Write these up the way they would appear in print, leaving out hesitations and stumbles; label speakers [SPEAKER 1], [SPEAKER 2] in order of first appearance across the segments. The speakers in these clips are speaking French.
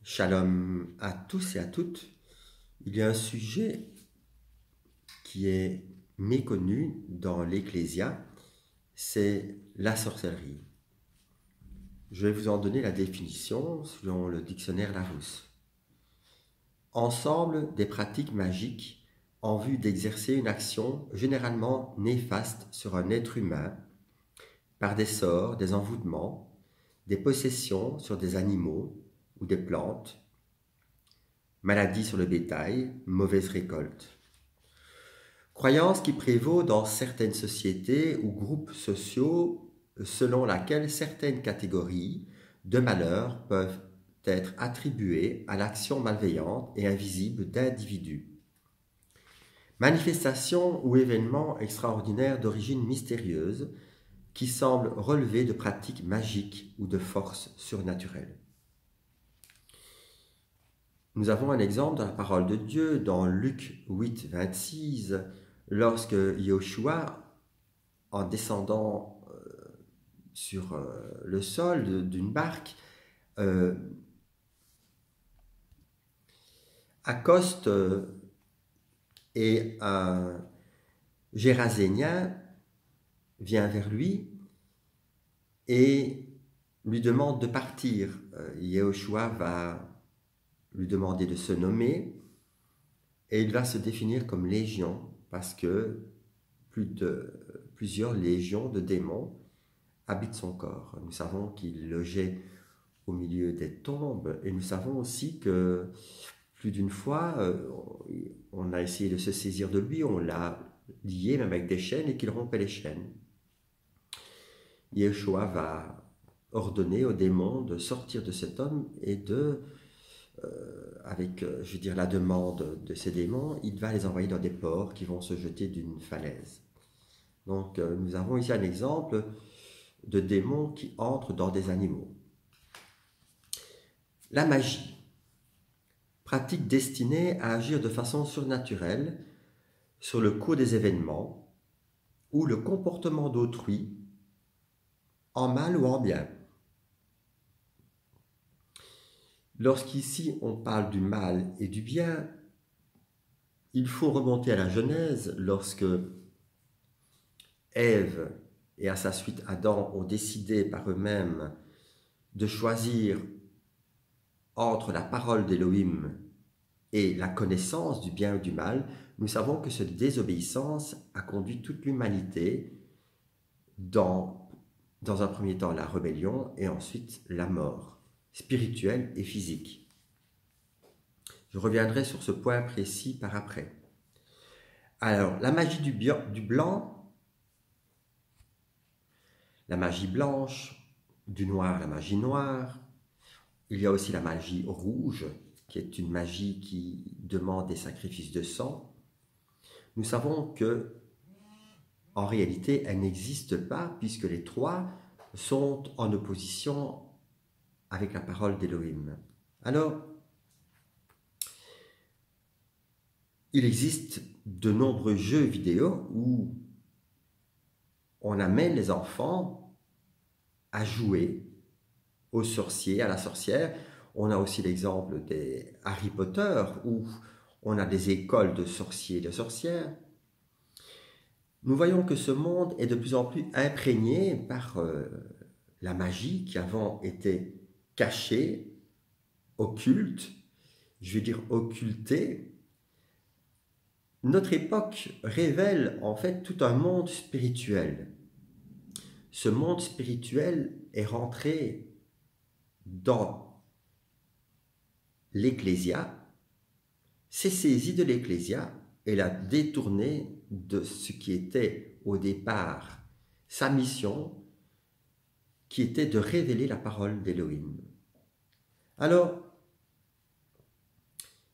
[SPEAKER 1] Shalom à tous et à toutes. Il y a un sujet qui est méconnu dans l'Ecclésia, c'est la sorcellerie. Je vais vous en donner la définition selon le dictionnaire Larousse. Ensemble des pratiques magiques en vue d'exercer une action généralement néfaste sur un être humain par des sorts, des envoûtements, des possessions sur des animaux ou des plantes, maladies sur le bétail, mauvaise récolte. Croyance qui prévaut dans certaines sociétés ou groupes sociaux selon laquelle certaines catégories de malheurs peuvent être attribuées à l'action malveillante et invisible d'individus. Manifestations ou événements extraordinaires d'origine mystérieuse qui semblent relever de pratiques magiques ou de forces surnaturelles. Nous avons un exemple dans la parole de Dieu dans Luc 8, 26, lorsque Yoshua, en descendant sur le sol d'une barque, accoste et un Gérasénien vient vers lui et lui demande de partir. Yoshua va lui demander de se nommer et il va se définir comme légion parce que plusieurs légions de démons habitent son corps. Nous savons qu'il logeait au milieu des tombes et nous savons aussi que plus d'une fois on a essayé de se saisir de lui, on l'a lié même avec des chaînes et qu'il rompait les chaînes. Yeshua va ordonner aux démons de sortir de cet homme et avec la demande de ces démons, il va les envoyer dans des porcs qui vont se jeter d'une falaise. Donc nous avons ici un exemple de démons qui entrent dans des animaux. La magie, pratique destinée à agir de façon surnaturelle sur le cours des événements ou le comportement d'autrui, en mal ou en bien. Lorsqu'ici on parle du mal et du bien, il faut remonter à la Genèse lorsque Ève et à sa suite Adam ont décidé par eux-mêmes de choisir entre la parole d'Élohim et la connaissance du bien ou du mal. Nous savons que cette désobéissance a conduit toute l'humanité dans un premier temps la rébellion et ensuite la mort spirituelle et physique. Je reviendrai sur ce point précis par après. Alors, la magie du blanc, la magie blanche, du noir, la magie noire. Il y a aussi la magie rouge, qui est une magie qui demande des sacrifices de sang. Nous savons que, en réalité, elle n'existe pas, puisque les trois sont en opposition avec la parole d'Élohim. Alors, il existe de nombreux jeux vidéo où on amène les enfants à jouer aux sorciers, à la sorcière. On a aussi l'exemple des Harry Potter où on a des écoles de sorciers et de sorcières. Nous voyons que ce monde est de plus en plus imprégné par la magie qui avant était cachée, occulte, je vais dire occultée. Notre époque révèle en fait tout un monde spirituel. Ce monde spirituel est rentré dans l'Ecclésia, s'est saisi de l'Ecclésia et l'a détourné de ce qui était au départ sa mission, qui était de révéler la parole d'Élohim. Alors,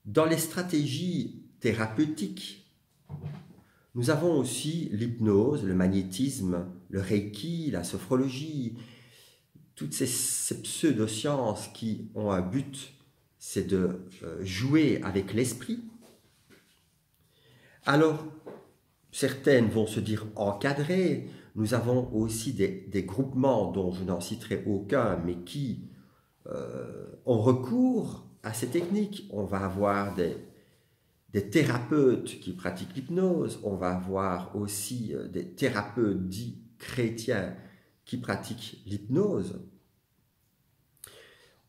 [SPEAKER 1] dans les stratégies thérapeutiques, nous avons aussi l'hypnose, le magnétisme, le reiki, la sophrologie, toutes ces pseudosciences qui ont un but, c'est de jouer avec l'esprit. Alors, certaines vont se dire encadrées. Nous avons aussi des groupements dont je n'en citerai aucun, mais qui ont recours à ces techniques. On va avoir des thérapeutes qui pratiquent l'hypnose, on va avoir aussi des thérapeutes dits chrétiens qui pratiquent l'hypnose.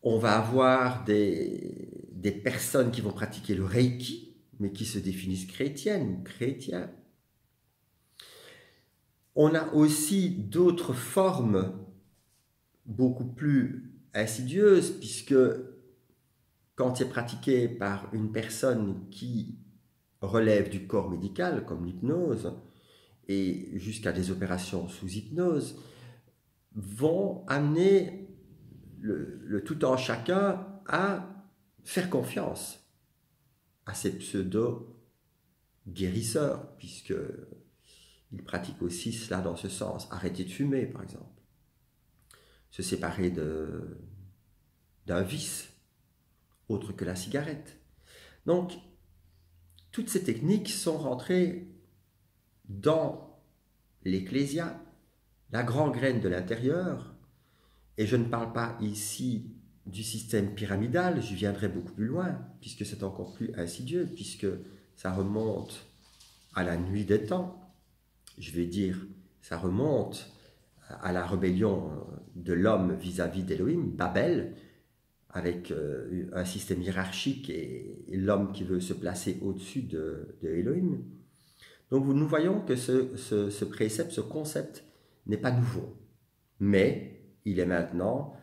[SPEAKER 1] On va avoir des personnes qui vont pratiquer le Reiki, mais qui se définissent chrétiennes ou chrétiens. On a aussi d'autres formes beaucoup plus insidieuses, puisque quand c'est pratiqué par une personne qui relève du corps médical, comme l'hypnose, et jusqu'à des opérations sous hypnose, vont amener le tout en chacun à faire confiance à ces pseudo-guérisseurs, puisqu'ils pratiquent aussi cela dans ce sens. Arrêter de fumer, par exemple. Se séparer d'un vice, autre que la cigarette. Donc, toutes ces techniques sont rentrées dans l'Ecclésia, la grande graine de l'intérieur, et je ne parle pas ici du système pyramidal, je viendrai beaucoup plus loin, puisque c'est encore plus insidieux, puisque ça remonte à la nuit des temps, je vais dire, ça remonte à la rébellion de l'homme vis-à-vis d'Élohim, Babel, avec un système hiérarchique et l'homme qui veut se placer au-dessus de Elohim. Donc nous voyons que ce précepte, ce concept n'est pas nouveau, mais il est maintenant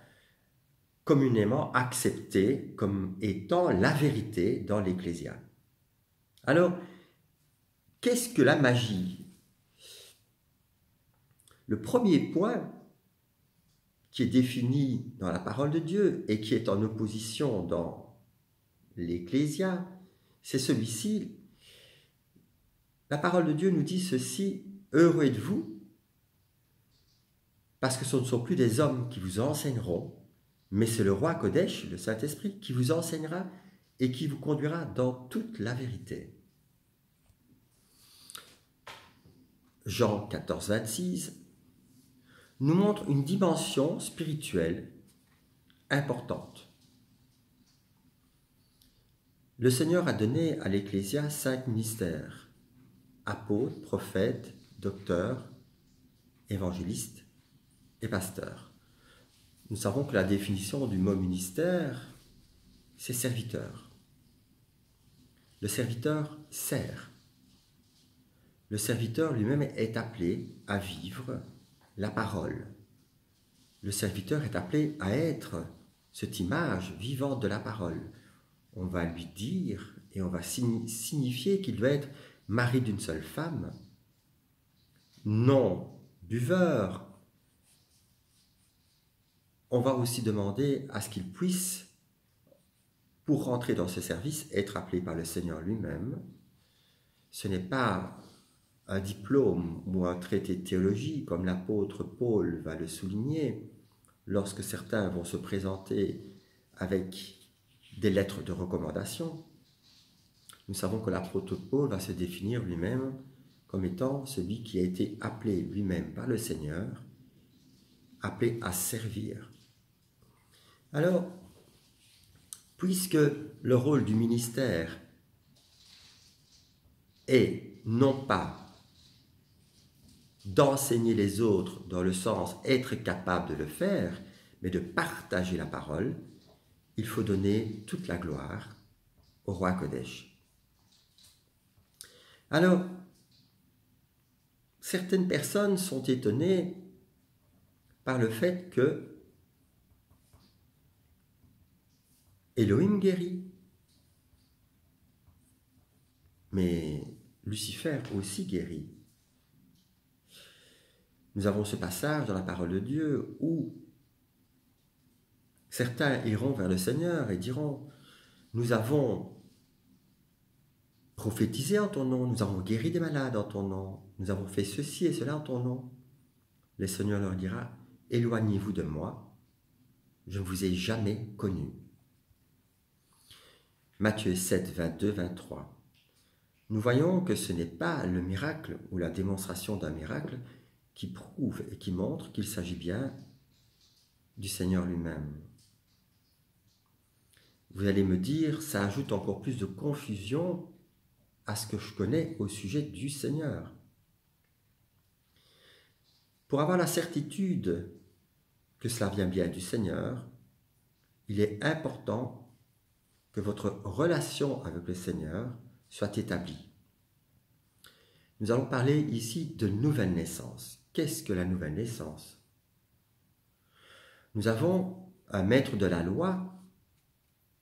[SPEAKER 1] communément accepté comme étant la vérité dans l'Ecclésia. Alors, qu'est-ce que la magie? Le premier point qui est défini dans la parole de Dieu et qui est en opposition dans l'Ecclésia, c'est celui-ci. La parole de Dieu nous dit ceci: heureux êtes-vous, parce que ce ne sont plus des hommes qui vous enseigneront, mais c'est le roi Kodesh, le Saint-Esprit, qui vous enseignera et qui vous conduira dans toute la vérité. Jean 14, 26 nous montre une dimension spirituelle importante. Le Seigneur a donné à l'Ecclésia 5 ministères: apôtres, prophètes, docteurs, évangélistes et pasteurs. Nous savons que la définition du mot ministère, c'est serviteur. Le serviteur sert. Le serviteur lui-même est appelé à vivre la parole. Le serviteur est appelé à être cette image vivante de la parole. On va lui dire et on va signifier qu'il doit être mari d'une seule femme, non buveur. On va aussi demander à ce qu'il puisse, pour rentrer dans ce service, être appelé par le Seigneur lui-même. Ce n'est pas un diplôme ou un traité de théologie, comme l'apôtre Paul va le souligner, lorsque certains vont se présenter avec des lettres de recommandation. Nous savons que l'apôtre Paul va se définir lui-même comme étant celui qui a été appelé lui-même par le Seigneur, appelé à servir. Alors, puisque le rôle du ministère est non pas d'enseigner les autres dans le sens être capable de le faire, mais de partager la parole, il faut donner toute la gloire au roi Kodesh. Alors, certaines personnes sont étonnées par le fait que Elohim guérit, mais Lucifer aussi guérit. Nous avons ce passage dans la parole de Dieu où certains iront vers le Seigneur et diront: nous avons prophétisé en ton nom, nous avons guéri des malades en ton nom, nous avons fait ceci et cela en ton nom. Le Seigneur leur dira: éloignez-vous de moi, je ne vous ai jamais connu. Matthieu 7, 22, 23. Nous voyons que ce n'est pas le miracle ou la démonstration d'un miracle qui prouve et qui montre qu'il s'agit bien du Seigneur lui-même. vous allez me dire, ça ajoute encore plus de confusion à ce que je connais au sujet du Seigneur. Pour avoir la certitude que cela vient bien du Seigneur, il est important que votre relation avec le Seigneur soit établie. Nous allons parler ici de nouvelle naissance. Qu'est-ce que la nouvelle naissance? Nous avons un maître de la loi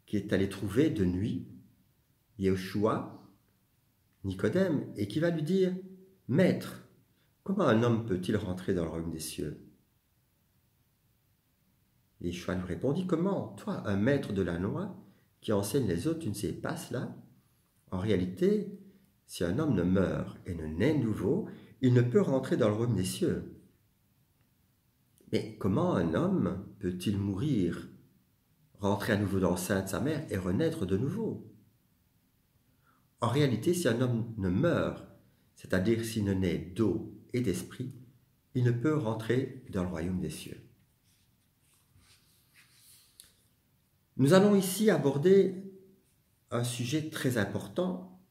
[SPEAKER 1] qui est allé trouver de nuit Yeshua, Nicodème, et qui va lui dire « Maître, comment un homme peut-il rentrer dans le royaume des cieux ?» Yeshua lui répondit « Comment, toi, un maître de la loi, qui enseigne les autres, tu ne sais pas cela? En réalité, si un homme ne meurt et ne naît nouveau, il ne peut rentrer dans le royaume des cieux. Mais comment un homme peut-il mourir, rentrer à nouveau dans le sein de sa mère et renaître de nouveau? En réalité, si un homme ne meurt, c'est-à-dire s'il ne naît d'eau et d'esprit, il ne peut rentrer dans le royaume des cieux. » Nous allons ici aborder un sujet très important.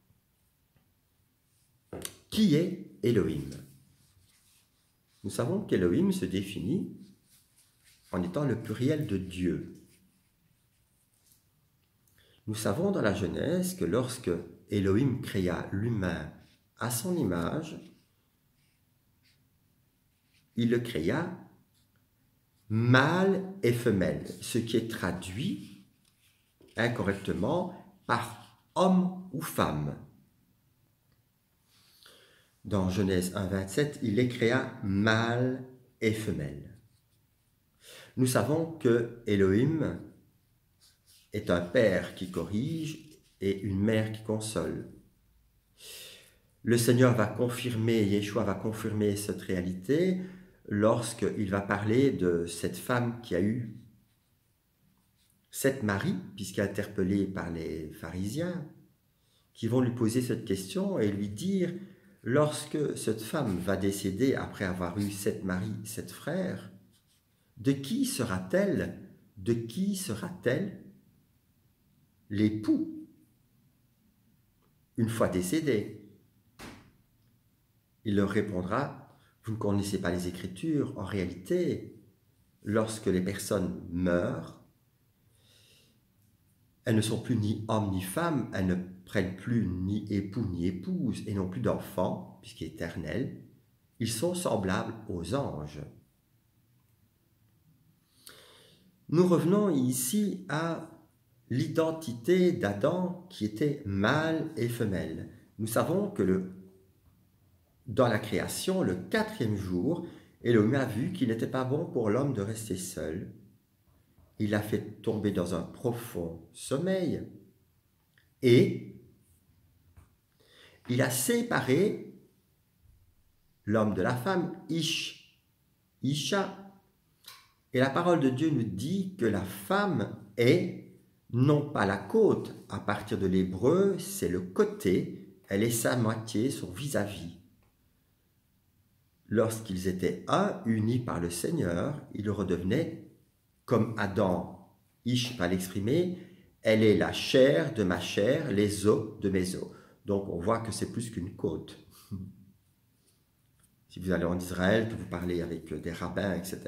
[SPEAKER 1] Qui est Elohim? Nous savons qu'Elohim se définit en étant le pluriel de Dieu. Nous savons dans la Genèse que lorsque Elohim créa l'humain à son image, il le créa mâle et femelle, ce qui est traduit incorrectement par homme ou femme. Dans Genèse 1,27, il les créa mâle et femelle. Nous savons que Elohim est un père qui corrige et une mère qui console. Le Seigneur va confirmer, Yeshua va confirmer cette réalité lorsqu'il va parler de cette femme qui a eu 7 maris, puisqu'elle est interpellée par les pharisiens, qui vont lui poser cette question et lui dire, lorsque cette femme va décéder après avoir eu 7 maris, 7 frères, de qui sera-t-elle? De qui sera-t-elle l'époux une fois décédé? Il leur répondra, vous ne connaissez pas les Écritures, en réalité, lorsque les personnes meurent, elles ne sont plus ni hommes ni femmes, elles ne prennent plus ni époux ni épouse, et non plus d'enfants, puisqu'éternels, ils sont semblables aux anges. Nous revenons ici à l'identité d'Adam qui était mâle et femelle. Nous savons que dans la création, le 4e jour, Elohim a vu qu'il n'était pas bon pour l'homme de rester seul. Il l'a fait tomber dans un profond sommeil et il a séparé l'homme de la femme, Isha. Et la parole de Dieu nous dit que la femme est non pas la côte, à partir de l'hébreu, c'est le côté, elle est sa moitié, son vis-à-vis. Lorsqu'ils étaient un, unis par le Seigneur, ils redevenaient comme Adam, Ish va l'exprimer, elle est la chair de ma chair, les os de mes os. Donc on voit que c'est plus qu'une côte. Si vous allez en Israël, que vous parlez avec des rabbins, etc.,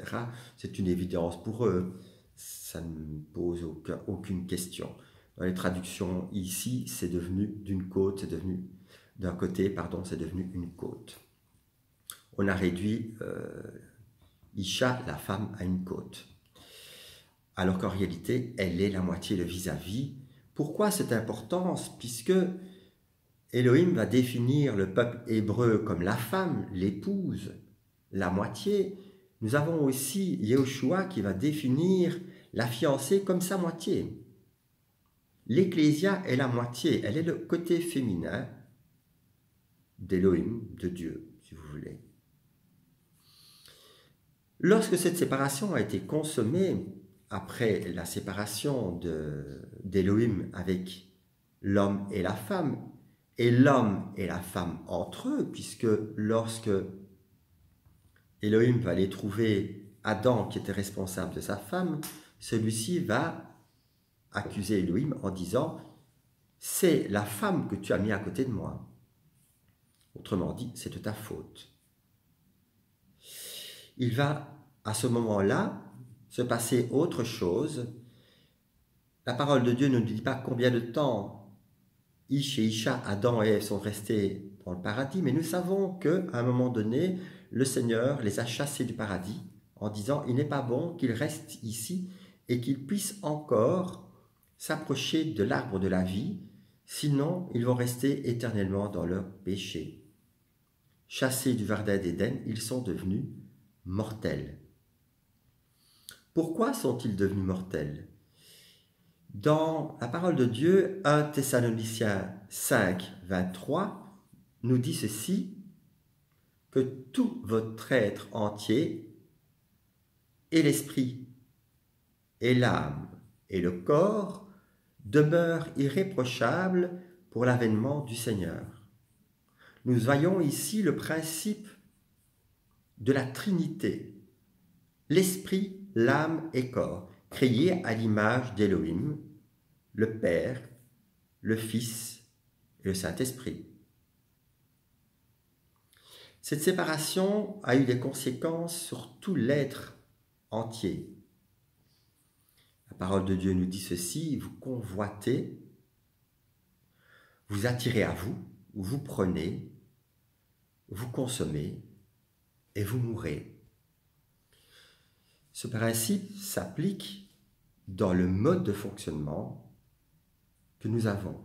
[SPEAKER 1] c'est une évidence pour eux. Ça ne pose aucune question. Dans les traductions ici, c'est devenu d'une côte, c'est devenu d'un côté, pardon, c'est devenu une côte. On a réduit Isha, la femme, à une côte. Alors qu'en réalité, elle est la moitié, le vis-à-vis. Pourquoi cette importance? Puisque Elohim va définir le peuple hébreu comme la femme, l'épouse, la moitié. Nous avons aussi Yeshua qui va définir la fiancée comme sa moitié. L'Ecclésia est la moitié, elle est le côté féminin d'Elohim, de Dieu, si vous voulez. Lorsque cette séparation a été consommée, après la séparation d'Elohim avec l'homme et la femme, et l'homme et la femme entre eux, puisque lorsque Elohim va aller trouver Adam qui était responsable de sa femme, celui-ci va accuser Elohim en disant « C'est la femme que tu as mis à côté de moi. » Autrement dit, c'est de ta faute. Il va, à ce moment-là, se passer autre chose. La parole de Dieu ne nous dit pas combien de temps Ish et Isha, Adam et Ève sont restés dans le paradis, mais nous savons qu'à un moment donné, le Seigneur les a chassés du paradis en disant « Il n'est pas bon qu'ils restent ici et qu'ils puissent encore s'approcher de l'arbre de la vie, sinon ils vont rester éternellement dans leur péché. » Chassés du jardin d'Éden, ils sont devenus mortels. Pourquoi sont-ils devenus mortels? Dans la parole de Dieu, 1 Thessaloniciens 5, 23, nous dit ceci, que tout votre être entier, et l'esprit, et l'âme, et le corps, demeurent irréprochables pour l'avènement du Seigneur. Nous voyons ici le principe de la Trinité, l'esprit, l'âme et corps, créés à l'image d'Élohim, le Père, le Fils et le Saint-Esprit. Cette séparation a eu des conséquences sur tout l'être entier. La parole de Dieu nous dit ceci, vous convoitez, vous attirez à vous, vous prenez, vous consommez et vous mourrez. Ce principe s'applique dans le mode de fonctionnement que nous avons.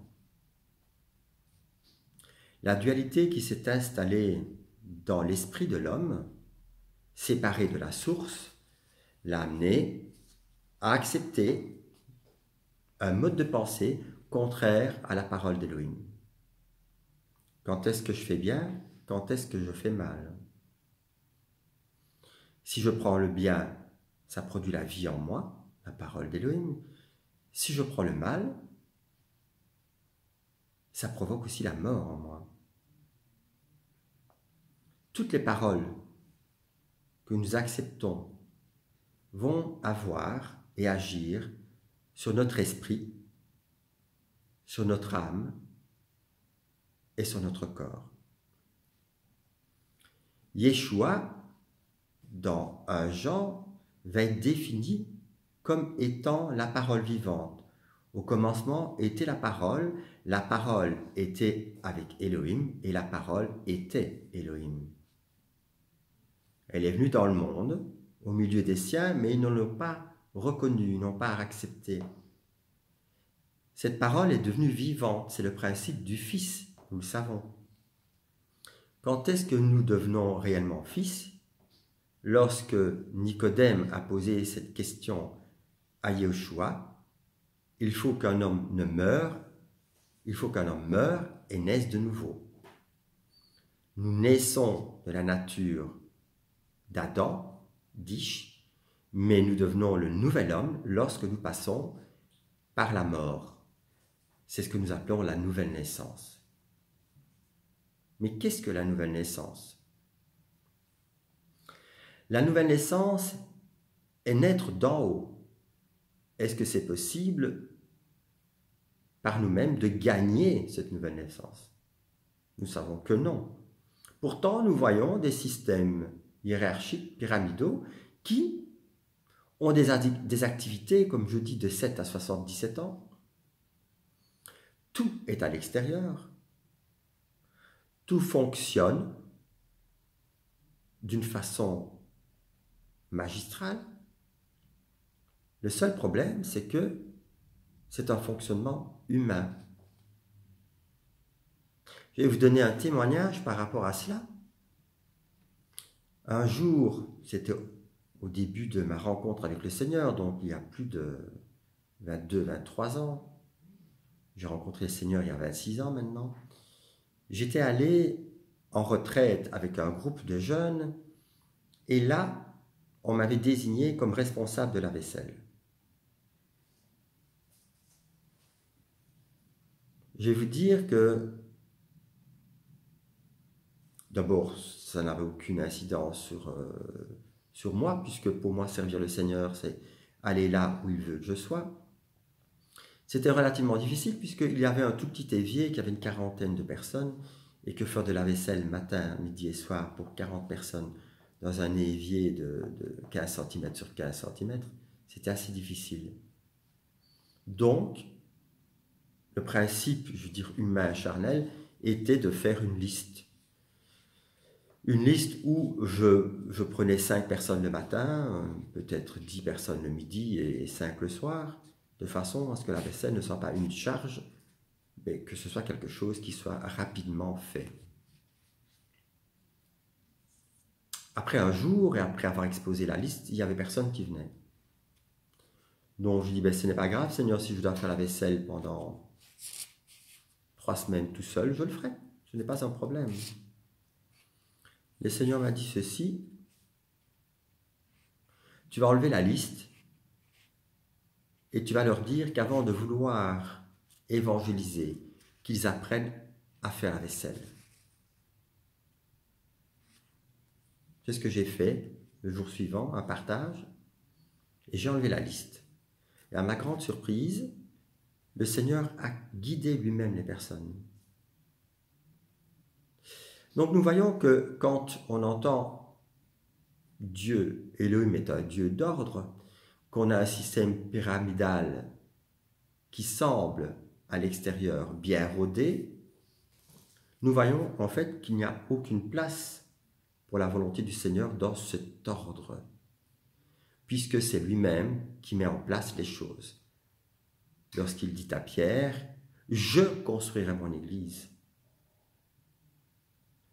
[SPEAKER 1] La dualité qui s'est installée dans l'esprit de l'homme, séparé de la source, l'a amené à accepter un mode de pensée contraire à la parole d'Élohim. Quand est-ce que je fais bien? Quand est-ce que je fais mal? Si je prends le bien, ça produit la vie en moi, la parole d'Élohim. Si je prends le mal, ça provoque aussi la mort en moi. Toutes les paroles que nous acceptons vont avoir et agir sur notre esprit, sur notre âme et sur notre corps. Yeshua, dans 1 Jean, va être défini comme étant la parole vivante. Au commencement était la parole était avec Elohim et la parole était Elohim. Elle est venue dans le monde, au milieu des siens, mais ils ne l'ont pas reconnue, n'ont pas accepté. Cette parole est devenue vivante, c'est le principe du Fils, nous le savons. Quand est-ce que nous devenons réellement fils? Lorsque Nicodème a posé cette question à Yeshua, il faut qu'un homme meure et naisse de nouveau. Nous naissons de la nature d'Adam, d'Ish, mais nous devenons le nouvel homme lorsque nous passons par la mort. C'est ce que nous appelons la nouvelle naissance. Mais qu'est-ce que la nouvelle naissance? La nouvelle naissance est naître d'en haut. Est-ce que c'est possible par nous-mêmes de gagner cette nouvelle naissance? Nous savons que non. Pourtant, nous voyons des systèmes hiérarchiques, pyramidaux, qui ont des activités, comme je dis, de 7 à 77 ans. Tout est à l'extérieur. Tout fonctionne d'une façon magistrale. Le seul problème, c'est que c'est un fonctionnement humain. Je vais vous donner un témoignage par rapport à cela. Un jour, c'était au début de ma rencontre avec le Seigneur, donc il y a plus de 22-23 ans. J'ai rencontré le Seigneur il y a 26 ans maintenant. J'étais allé en retraite avec un groupe de jeunes et là, on m'avait désigné comme responsable de la vaisselle. Je vais vous dire que, d'abord, ça n'avait aucune incidence sur moi, puisque pour moi, servir le Seigneur, c'est aller là où il veut que je sois. C'était relativement difficile puisqu'il y avait un tout petit évier qui avait une quarantaine de personnes et que faire de la vaisselle matin, midi et soir pour 40 personnes dans un évier de 15 cm sur 15 cm, c'était assez difficile. Donc, le principe, je veux dire humain, charnel, était de faire une liste. Une liste où je prenais 5 personnes le matin, peut-être 10 personnes le midi et 5 le soir, de façon à ce que la vaisselle ne soit pas une charge, mais que ce soit quelque chose qui soit rapidement fait. Après un jour, et après avoir exposé la liste, il n'y avait personne qui venait. Donc je dis, ce n'est pas grave, Seigneur, si je dois faire la vaisselle pendant 3 semaines tout seul, je le ferai. Ce n'est pas un problème. Le Seigneur m'a dit ceci, tu vas enlever la liste et tu vas leur dire qu'avant de vouloir évangéliser, qu'ils apprennent à faire la vaisselle. C'est ce que j'ai fait le jour suivant, un partage, et j'ai enlevé la liste. Et à ma grande surprise, le Seigneur a guidé lui-même les personnes. Donc nous voyons que quand on entend Dieu, Elohim est un Dieu d'ordre, qu'on a un système pyramidal qui semble à l'extérieur bien rodé, nous voyons en fait qu'il n'y a aucune place pour la volonté du Seigneur dans cet ordre, puisque c'est lui-même qui met en place les choses. Lorsqu'il dit à Pierre, « Je construirai mon Église »,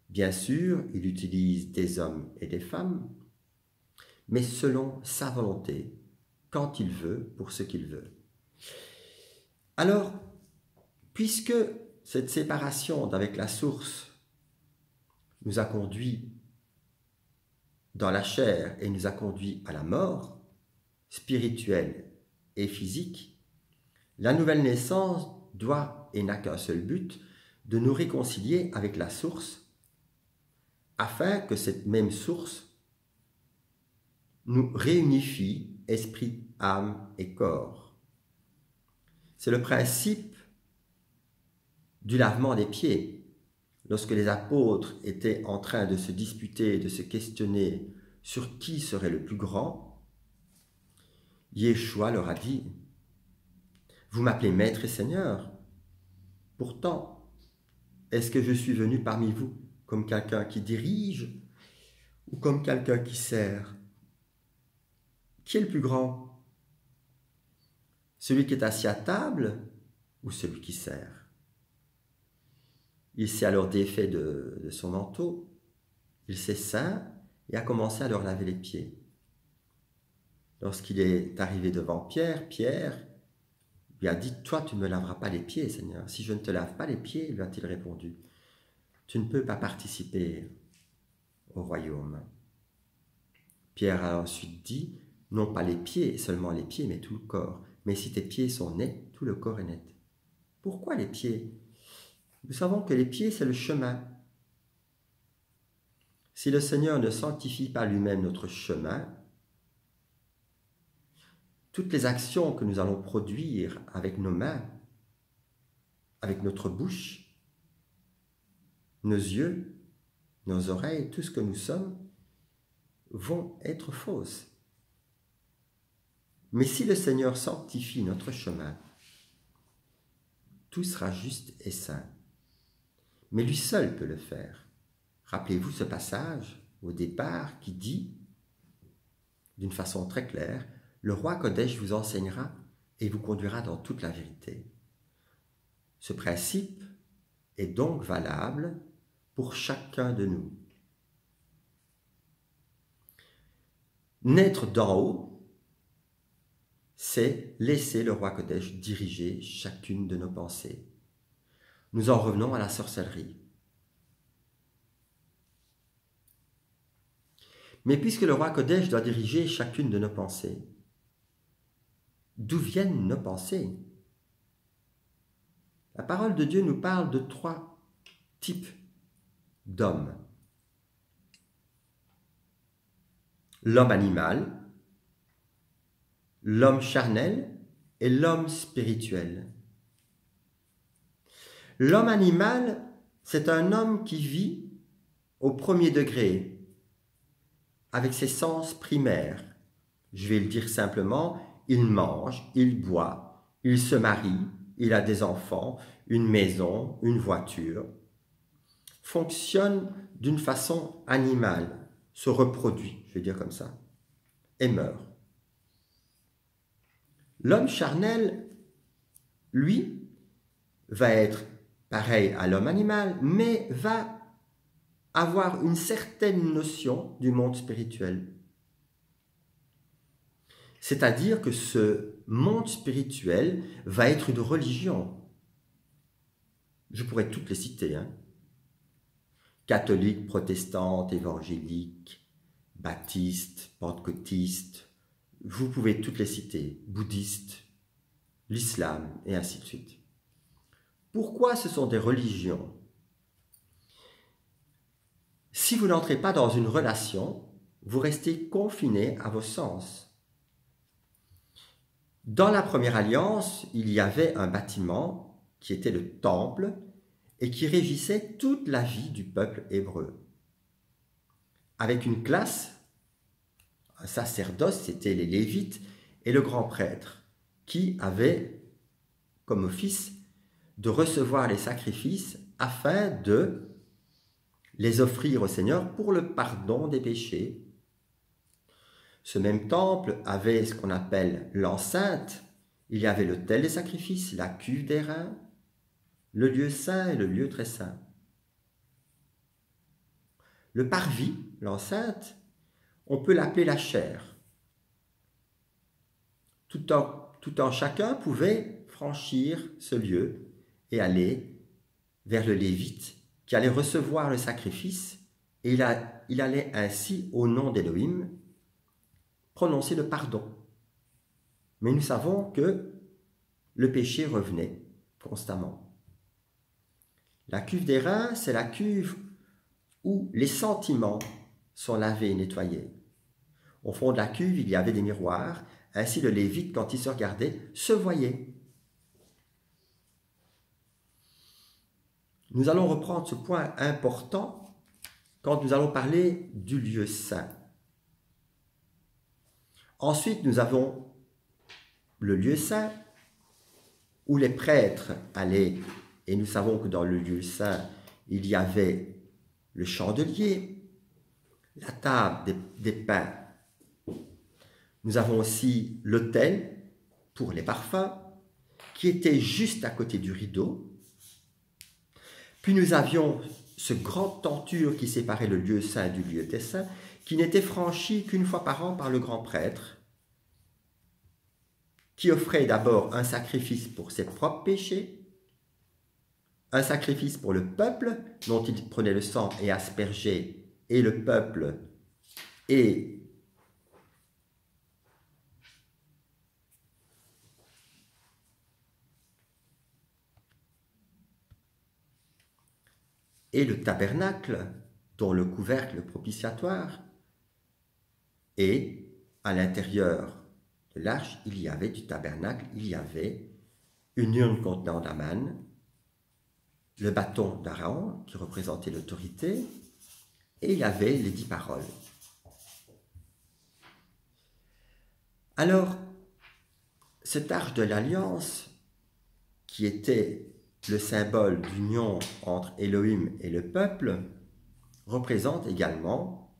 [SPEAKER 1] bien sûr, il utilise des hommes et des femmes, mais selon sa volonté, quand il veut, pour ce qu'il veut. Alors, puisque cette séparation d'avec la source nous a conduit dans la chair et nous a conduit à la mort spirituelle et physique, la nouvelle naissance doit et n'a qu'un seul but, de nous réconcilier avec la source afin que cette même source nous réunifie esprit, âme et corps. C'est le principe du lavement des pieds. Lorsque les apôtres étaient en train de se disputer, de se questionner sur qui serait le plus grand, Yeshua leur a dit, « Vous m'appelez Maître et Seigneur. Pourtant, est-ce que je suis venu parmi vous comme quelqu'un qui dirige ou comme quelqu'un qui sert? Qui est le plus grand? Celui qui est assis à table ou celui qui sert ?» Il s'est alors défait de son manteau, il s'est ceint et a commencé à leur laver les pieds. Lorsqu'il est arrivé devant Pierre, Pierre lui a dit, « Toi, tu ne me laveras pas les pieds, Seigneur. Si je ne te lave pas les pieds, lui a-t-il répondu, tu ne peux pas participer au royaume. » Pierre a ensuite dit, « Non pas les pieds, seulement les pieds, mais tout le corps. Mais si tes pieds sont nets, tout le corps est net. » Pourquoi les pieds? Nous savons que les pieds, c'est le chemin. Si le Seigneur ne sanctifie pas lui-même notre chemin, toutes les actions que nous allons produire avec nos mains, avec notre bouche, nos yeux, nos oreilles, tout ce que nous sommes, vont être fausses. Mais si le Seigneur sanctifie notre chemin, tout sera juste et saint. Mais lui seul peut le faire. Rappelez-vous ce passage au départ qui dit, d'une façon très claire, « Le roi Kodesh vous enseignera et vous conduira dans toute la vérité. » Ce principe est donc valable pour chacun de nous. Naître d'en haut, c'est laisser le roi Kodesh diriger chacune de nos pensées. Nous en revenons à la sorcellerie. Mais puisque le roi Kodesh doit diriger chacune de nos pensées, d'où viennent nos pensées? La parole de Dieu nous parle de 3 types d'hommes. L'homme animal, l'homme charnel et l'homme spirituel. L'homme animal, c'est un homme qui vit au premier degré, avec ses sens primaires. Je vais le dire simplement, il mange, il boit, il se marie, il a des enfants, une maison, une voiture, fonctionne d'une façon animale, se reproduit, je vais dire comme ça, et meurt. L'homme charnel, lui, va être pareil à l'homme animal, mais va avoir une certaine notion du monde spirituel. C'est-à-dire que ce monde spirituel va être une religion. Je pourrais toutes les citer, hein. Catholique, protestante, évangélique, baptiste, pentecôtiste, vous pouvez toutes les citer, bouddhiste, l'islam, et ainsi de suite. Pourquoi ce sont des religions? Si vous n'entrez pas dans une relation, vous restez confiné à vos sens. Dans la première alliance, il y avait un bâtiment qui était le temple et qui régissait toute la vie du peuple hébreu. Avec une classe, un sacerdoce, c'était les Lévites et le grand prêtre, qui avaient comme office de recevoir les sacrifices afin de les offrir au Seigneur pour le pardon des péchés. Ce même temple avait ce qu'on appelle l'enceinte. Il y avait l'autel des sacrifices, la cuve d'airain, le lieu saint et le lieu très saint. Le parvis, l'enceinte, on peut l'appeler la chaire. Tout en chacun pouvait franchir ce lieu et aller vers le Lévite qui allait recevoir le sacrifice et il allait ainsi, au nom d'Élohim, prononcer le pardon. Mais nous savons que le péché revenait constamment. La cuve d'airain, c'est la cuve où les sentiments sont lavés et nettoyés. Au fond de la cuve, il y avait des miroirs, ainsi le Lévite, quand il se regardait, se voyait. Nous allons reprendre ce point important quand nous allons parler du lieu saint. Ensuite, nous avons le lieu saint où les prêtres allaient, et nous savons que dans le lieu saint, il y avait le chandelier, la table des pains. Nous avons aussi l'autel pour les parfums, qui était juste à côté du rideau. Puis nous avions ce grand tenture qui séparait le lieu saint du lieu des saints, qui n'était franchi qu'une fois par an par le grand prêtre, qui offrait d'abord un sacrifice pour ses propres péchés, un sacrifice pour le peuple, dont il prenait le sang et aspergeait, et le peuple et le tabernacle, dont le couvercle propitiatoire, et à l'intérieur de l'arche, il y avait du tabernacle, il y avait une urne contenant la manne, le bâton d'Aaron, qui représentait l'autorité, et il y avait les 10 paroles. Alors, cette arche de l'alliance, qui était le symbole d'union entre Elohim et le peuple, représente également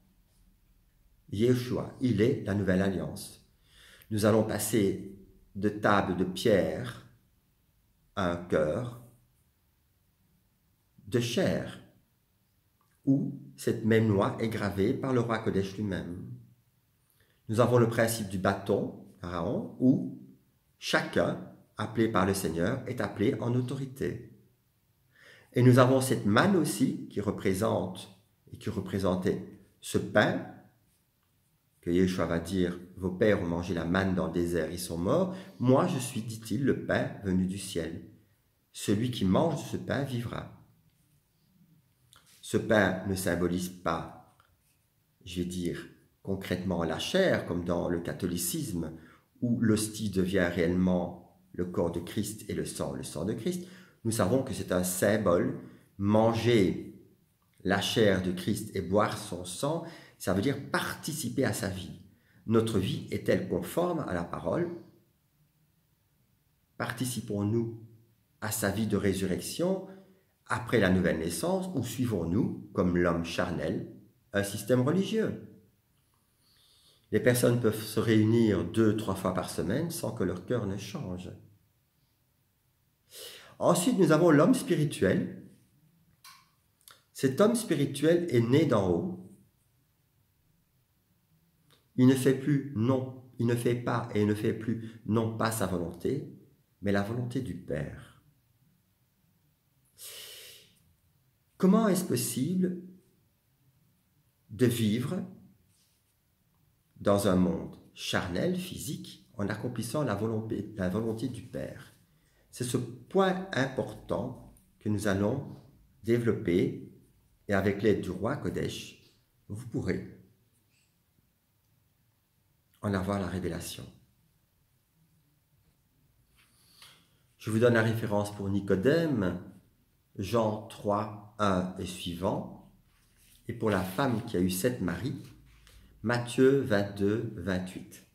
[SPEAKER 1] Yeshua. Il est la nouvelle alliance. Nous allons passer de table de pierre à un cœur de chair, où cette même loi est gravée par le roi Kodesh lui-même. Nous avons le principe du bâton, Aaron, où chacun, appelé par le Seigneur, est appelé en autorité. Et nous avons cette manne aussi qui représente et qui représentait ce pain que Yeshua va dire, vos pères ont mangé la manne dans le désert, ils sont morts. Moi, je suis, dit-il, le pain venu du ciel. Celui qui mange de ce pain vivra. Ce pain ne symbolise pas, je vais dire, concrètement la chair, comme dans le catholicisme, où l'hostie devient réellement le corps de Christ et le sang de Christ, nous savons que c'est un symbole. Manger la chair de Christ et boire son sang, ça veut dire participer à sa vie. Notre vie est-elle conforme à la parole? Participons-nous à sa vie de résurrection après la nouvelle naissance ou suivons-nous, comme l'homme charnel, un système religieux? Les personnes peuvent se réunir 2-3 fois par semaine sans que leur cœur ne change. Ensuite, nous avons l'homme spirituel. Cet homme spirituel est né d'en haut. Il ne fait pas et il ne fait plus non pas sa volonté, mais la volonté du Père. Comment est-ce possible de vivre dans un monde charnel, physique, en accomplissant la volonté du Père? C'est ce point important que nous allons développer et avec l'aide du roi Kodesh, vous pourrez en avoir la révélation. Je vous donne la référence pour Nicodème, Jean 3, 1 et suivant, et pour la femme qui a eu 7 maris, Matthieu 22, 28.